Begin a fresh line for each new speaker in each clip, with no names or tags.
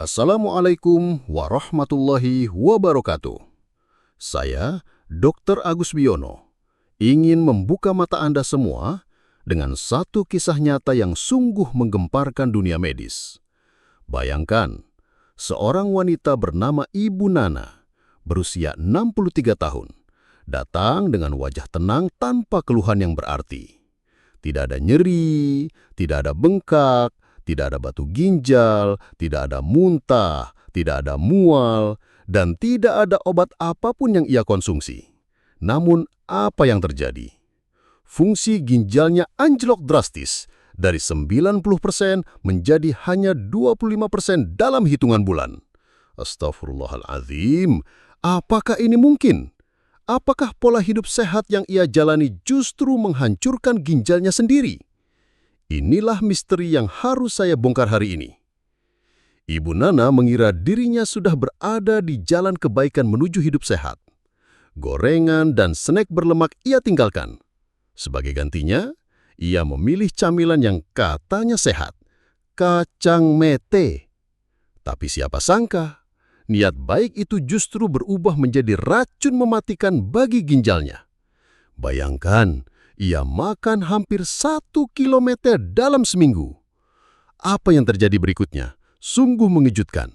Assalamualaikum warahmatullahi wabarakatuh. Saya, Dr. Agus Wiono, ingin membuka mata Anda semua dengan satu kisah nyata yang sungguh menggemparkan dunia medis. Bayangkan, seorang wanita bernama Ibu Nana, berusia 63 tahun, datang dengan wajah tenang tanpa keluhan yang berarti. Tidak ada nyeri, tidak ada bengkak, tidak ada batu ginjal, tidak ada muntah, tidak ada mual, dan tidak ada obat apapun yang ia konsumsi. Namun, apa yang terjadi? Fungsi ginjalnya anjlok drastis dari 90% menjadi hanya 25% dalam hitungan bulan. Astaghfirullahaladzim, apakah ini mungkin? Apakah pola hidup sehat yang ia jalani justru menghancurkan ginjalnya sendiri? Inilah misteri yang harus saya bongkar hari ini. Ibu Nana mengira dirinya sudah berada di jalan kebaikan menuju hidup sehat. Gorengan dan snack berlemak ia tinggalkan. Sebagai gantinya, ia memilih camilan yang katanya sehat, kacang mete. Tapi siapa sangka, niat baik itu justru berubah menjadi racun mematikan bagi ginjalnya. Bayangkan, ia makan hampir 1 kilometer dalam seminggu. Apa yang terjadi berikutnya? Sungguh mengejutkan.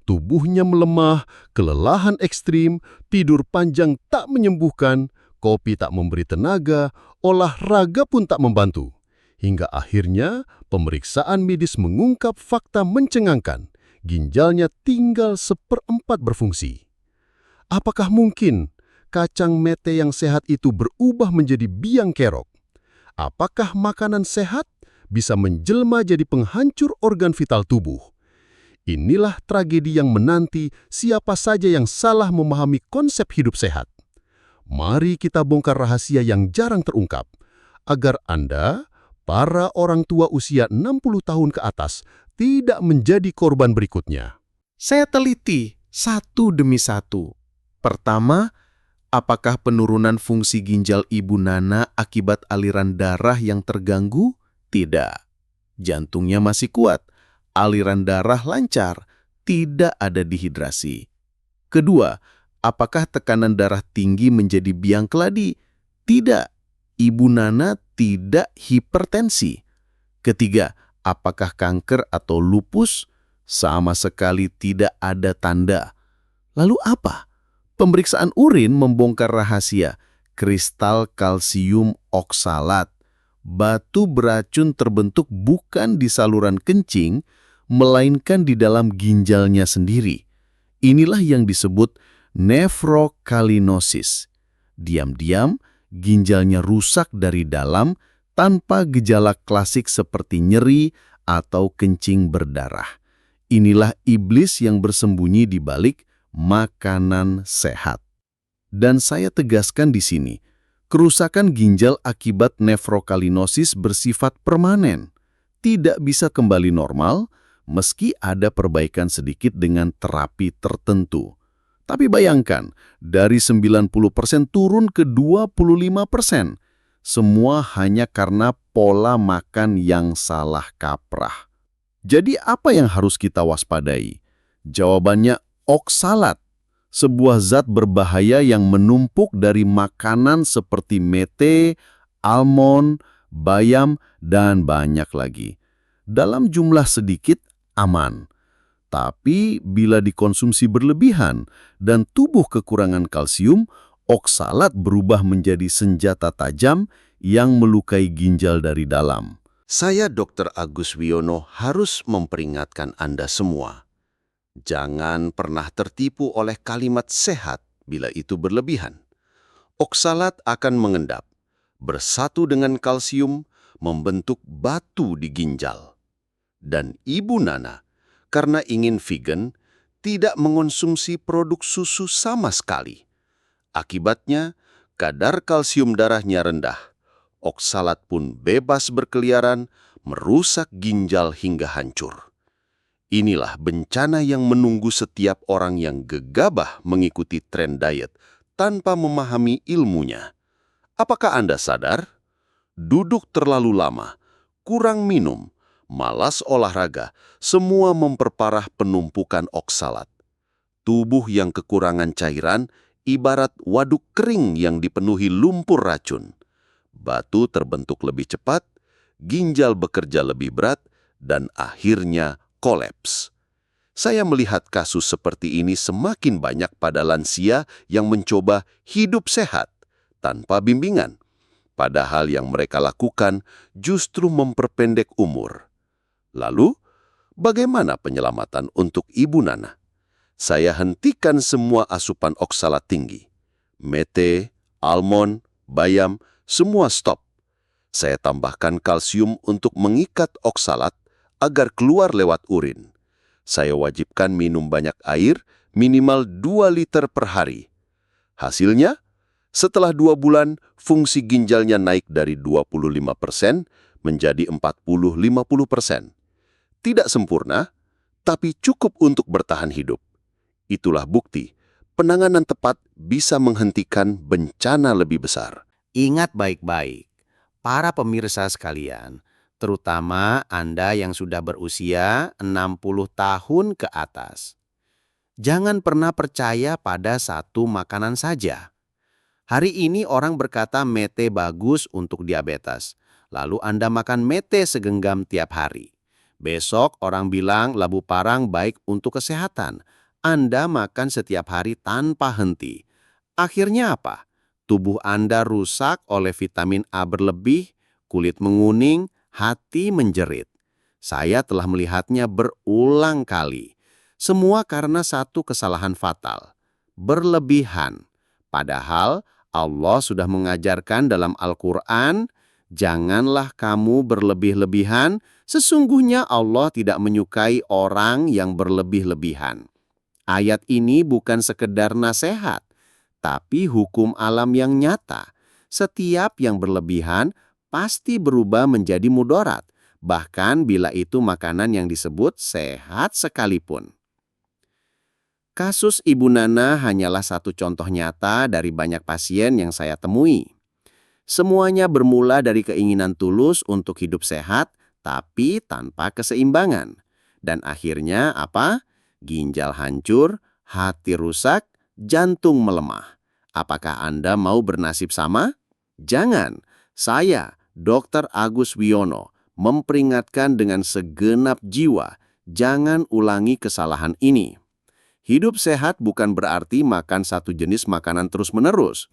Tubuhnya melemah, kelelahan ekstrim, tidur panjang tak menyembuhkan, kopi tak memberi tenaga, olahraga pun tak membantu. Hingga akhirnya pemeriksaan medis mengungkap fakta mencengangkan. Ginjalnya tinggal 1/4 berfungsi. Apakah mungkin kacang mete yang sehat itu berubah menjadi biang kerok? Apakah makanan sehat bisa menjelma jadi penghancur organ vital tubuh? Inilah tragedi yang menanti siapa saja yang salah memahami konsep hidup sehat. Mari kita bongkar rahasia yang jarang terungkap, agar Anda, para orang tua usia 60 tahun ke atas, tidak menjadi korban berikutnya.
Saya teliti satu demi satu. Pertama, apakah penurunan fungsi ginjal Ibu Nana akibat aliran darah yang terganggu? Tidak. Jantungnya masih kuat, aliran darah lancar, tidak ada dehidrasi. Kedua, apakah tekanan darah tinggi menjadi biang keladi? Tidak. Ibu Nana tidak hipertensi. Ketiga, apakah kanker atau lupus? Sama sekali tidak ada tanda. Lalu apa? Pemeriksaan urin membongkar rahasia kristal kalsium oksalat. Batu beracun terbentuk bukan di saluran kencing, melainkan di dalam ginjalnya sendiri. Inilah yang disebut nefrokalinosis. Diam-diam, ginjalnya rusak dari dalam tanpa gejala klasik seperti nyeri atau kencing berdarah. Inilah iblis yang bersembunyi di balik makanan sehat. Dan saya tegaskan di sini, kerusakan ginjal akibat nefrokalinosis bersifat permanen, tidak bisa kembali normal meski ada perbaikan sedikit dengan terapi tertentu. Tapi bayangkan, dari 90% turun ke 25%, semua hanya karena pola makan yang salah kaprah. Jadi apa yang harus kita waspadai? Jawabannya oksalat, sebuah zat berbahaya yang menumpuk dari makanan seperti mete, almond, bayam, dan banyak lagi. Dalam jumlah sedikit, aman. Tapi bila dikonsumsi berlebihan dan tubuh kekurangan kalsium, oksalat berubah menjadi senjata tajam yang melukai ginjal dari dalam.
Saya Dr. Agus Wiono harus memperingatkan Anda semua. Jangan pernah tertipu oleh kalimat sehat bila itu berlebihan. Oksalat akan mengendap, bersatu dengan kalsium, membentuk batu di ginjal. Dan Ibu Nana, karena ingin vegan, tidak mengonsumsi produk susu sama sekali. Akibatnya, kadar kalsium darahnya rendah. Oksalat pun bebas berkeliaran, merusak ginjal hingga hancur. Inilah bencana yang menunggu setiap orang yang gegabah mengikuti tren diet tanpa memahami ilmunya. Apakah Anda sadar? Duduk terlalu lama, kurang minum, malas olahraga, semua memperparah penumpukan oksalat. Tubuh yang kekurangan cairan ibarat waduk kering yang dipenuhi lumpur racun. Batu terbentuk lebih cepat, ginjal bekerja lebih berat, dan akhirnya kolaps. Saya melihat kasus seperti ini semakin banyak pada lansia yang mencoba hidup sehat tanpa bimbingan. Padahal yang mereka lakukan justru memperpendek umur. Lalu, bagaimana penyelamatan untuk Ibu Nana? Saya hentikan semua asupan oksalat tinggi. Mete, almond, bayam, semua stop. Saya tambahkan kalsium untuk mengikat oksalat agar keluar lewat urin. Saya wajibkan minum banyak air, minimal 2 liter per hari. Hasilnya, setelah 2 bulan, fungsi ginjalnya naik dari 25% menjadi 40-50%. Tidak sempurna, tapi cukup untuk bertahan hidup. Itulah bukti, penanganan tepat bisa menghentikan bencana lebih besar.
Ingat baik-baik, para pemirsa sekalian, terutama Anda yang sudah berusia 60 tahun ke atas. Jangan pernah percaya pada satu makanan saja. Hari ini orang berkata mete bagus untuk diabetes, lalu Anda makan mete segenggam tiap hari. Besok orang bilang labu parang baik untuk kesehatan. Anda makan setiap hari tanpa henti. Akhirnya apa? Tubuh Anda rusak oleh vitamin A berlebih, kulit menguning, hati menjerit. Saya telah melihatnya berulang kali. Semua karena satu kesalahan fatal. Berlebihan. Padahal Allah sudah mengajarkan dalam Al-Quran, janganlah kamu berlebih-lebihan, sesungguhnya Allah tidak menyukai orang yang berlebih-lebihan. Ayat ini bukan sekedar nasihat, tapi hukum alam yang nyata. Setiap yang berlebihan pasti berubah menjadi mudarat, bahkan bila itu makanan yang disebut sehat sekalipun. Kasus Ibu Nana hanyalah satu contoh nyata dari banyak pasien yang saya temui. Semuanya bermula dari keinginan tulus untuk hidup sehat, tapi tanpa keseimbangan. Dan akhirnya apa? Ginjal hancur, hati rusak, jantung melemah. Apakah Anda mau bernasib sama? Jangan. Saya, Dr. Agus Wiono, memperingatkan dengan segenap jiwa, jangan ulangi kesalahan ini. Hidup sehat bukan berarti makan satu jenis makanan terus-menerus.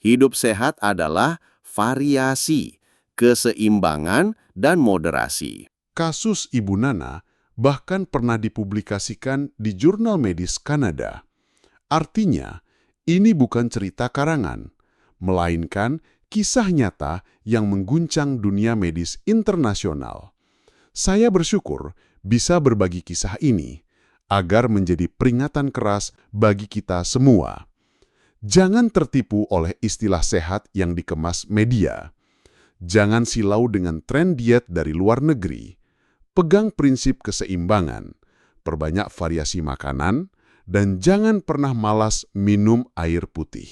Hidup sehat adalah variasi, keseimbangan, dan moderasi.
Kasus Ibu Nana bahkan pernah dipublikasikan di Jurnal Medis Kanada. Artinya, ini bukan cerita karangan, melainkan kisah nyata yang mengguncang dunia medis internasional. Saya bersyukur bisa berbagi kisah ini, agar menjadi peringatan keras bagi kita semua. Jangan tertipu oleh istilah sehat yang dikemas media. Jangan silau dengan tren diet dari luar negeri. Pegang prinsip keseimbangan, perbanyak variasi makanan, dan jangan pernah malas minum air putih.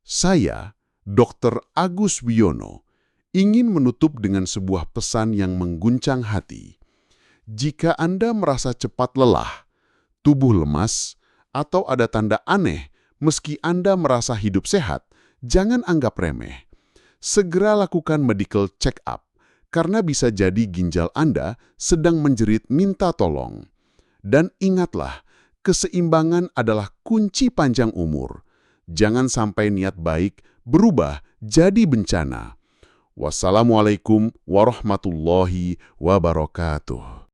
Saya, Dr. Agus Wiono, ingin menutup dengan sebuah pesan yang mengguncang hati. Jika Anda merasa cepat lelah, tubuh lemas, atau ada tanda aneh meski Anda merasa hidup sehat, jangan anggap remeh. Segera lakukan medical check-up, karena bisa jadi ginjal Anda sedang menjerit minta tolong. Dan ingatlah, keseimbangan adalah kunci panjang umur. Jangan sampai niat baik berubah jadi bencana. Wassalamualaikum warahmatullahi wabarakatuh.